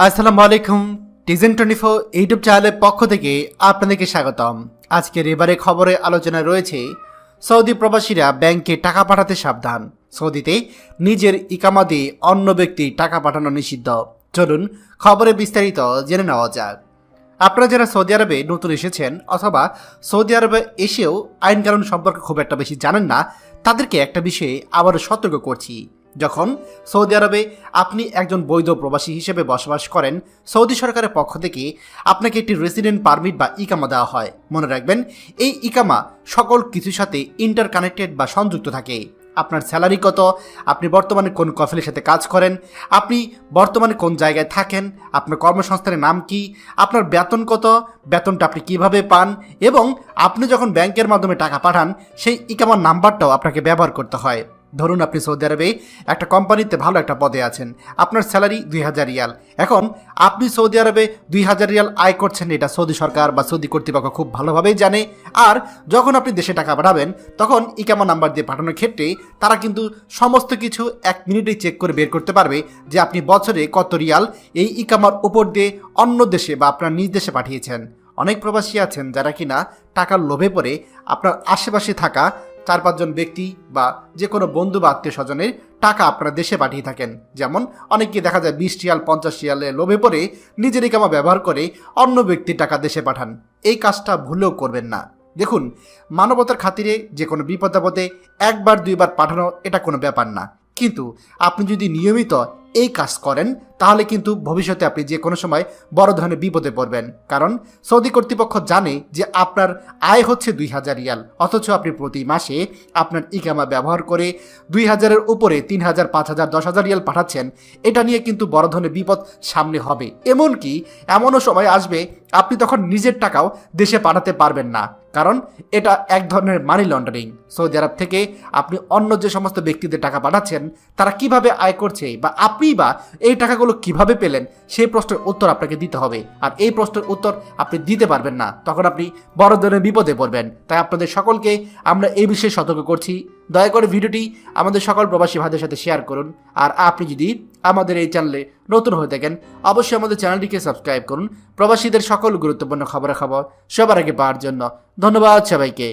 আসসালামু আলাইকুম। টিজেন 24 ইউটিউব চ্যানেলের পক্ষ থেকে আপনাদেরকে স্বাগতম। আজকের এবারে খবরে আলোচনা রয়েছে সৌদি প্রবাসীরা ব্যাংকে টাকা পাঠাতে সাবধান। সৌদিতে নিজের ইকামা দিয়ে অন্য ব্যক্তি টাকা পাঠানো নিষিদ্ধ। চলুন খবরে বিস্তারিত জেনে নেওয়া যাক। আপনারা যারা সৌদি আরবে নতুন এসেছেন অথবা সৌদি আরবে এসেও আইনকানুন সম্পর্কে খুব একটা বেশি জানেন না, তাদেরকে একটা বিষয়ে আবারও সতর্ক করছি। যখন সৌদি আরবে আপনি একজন বৈধ প্রবাসী হিসেবে বসবাস করেন, সৌদি সরকারের পক্ষ থেকে আপনাকে একটি রেসিডেন্ট পারমিট বা ইকামা দেওয়া হয়। মনে রাখবেন, এই ইকামা সকল কিছুর সাথে ইন্টারকানেক্টেড বা সংযুক্ত থাকে। আপনার স্যালারি কত, আপনি বর্তমানে কোন কফিলের সাথে কাজ করেন, আপনি বর্তমানে কোন জায়গায় থাকেন, আপনার কর্মসংস্থানের নাম কি, আপনার বেতন কত, বেতনটা আপনি কিভাবে পান, এবং আপনি যখন ব্যাংকের মাধ্যমে টাকা পাঠান সেই ইকামার নাম্বারটাও আপনাকে ব্যবহার করতে হয়। ধরুন আপনি সৌদি আরবে একটা কোম্পানিতে ভালো একটা পদে আছেন, আপনার স্যালারি 2000 রিয়াল। এখন আপনি সৌদি আরবে 2000 রিয়াল আয় করছেন, এটা সৌদি সরকার বা সৌদি কর্তৃপক্ষ খুব ভালোভাবেই জানে। আর যখন আপনি দেশে টাকা পাঠাবেন তখন ইকামা নাম্বার দিয়ে পাঠানোর ক্ষেত্রে তারা কিন্তু সমস্ত কিছু 1 মিনিটেই চেক করে বের করতে পারবে যে আপনি বছরে কত রিয়াল এই ইকামার উপর দিয়ে অন্য দেশে বা আপনার নিজ দেশে পাঠিয়েছেন। অনেক প্রবাসী আছেন যারা কিনা টাকার লোভে পড়ে আপনার আশেপাশে থাকা 4-5 জন ব্যক্তি বা যে কোনো বন্ধু বা আত্মীয় স্বজনের টাকা আপনারা দেশে পাঠিয়ে থাকেন। যেমন অনেকে দেখা যায় 20 রিয়াল 50 রিয়ালে লোভে পড়ে নিজের ইকামা ব্যবহার করে অন্য ব্যক্তির টাকা দেশে পাঠান। এই কাজটা ভুলেও করবেন না। দেখুন, মানবতার খাতিরে যে কোনো বিপদ আপদে 1-2বার পাঠানো এটা কোনো ব্যাপার না, কিন্তু আপনি যদি নিয়মিত এই কাজ করেন তাহলে কিন্তু ভবিষ্যতে আপনি যে কোনো সময় বড় ধরনের বিপদে পড়বেন। কারণ সৌদি কর্তৃপক্ষ জানে যে আপনার আয় হচ্ছে 2000 রিয়াল, অথচ আপনি প্রতি মাসে আপনার ইকামা ব্যবহার করে 2000-এর উপরে 3000, 5000, 10,000 রিয়াল পাঠাচ্ছেন। এটা নিয়ে কিন্তু বড় ধরনের বিপদ সামনে হবে। এমনকি এমনও সময় আসবে আপনি তখন নিজের টাকাও দেশে পাঠাতে পারবেন না, কারণ এটা এক ধরনের মানি লন্ডারিং। সৌদি আরব থেকে আপনি অন্য যে সমস্ত ব্যক্তিদের টাকা পাঠাচ্ছেন তারা কিভাবে আয় করছে বা আপনি বা এই টাকাগুলো কিভাবে পেলেন, সেই প্রশ্নের উত্তর আপনাকে দিতে হবে। আর এই প্রশ্নের উত্তর আপনি দিতে পারবেন না, তখন আপনি বড় ধরনের বিপদে পড়বেন। তাই আপনাদের সকলকে আমরা এই বিষয়ে সতর্ক করছি। দয়া করে ভিডিওটি আমাদের সকল প্রবাসী ভাইদের সাথে শেয়ার করুন। আর আপনি যদি আমাদের এই চ্যানেলে নতুন হয়ে থাকেন অবশ্যই আমাদের চ্যানেলটিকে সাবস্ক্রাইব করুন প্রবাসীদের সকল গুরুত্বপূর্ণ খবরাখবর সবার আগে পাওয়ার জন্য। ধন্যবাদ সবাইকে।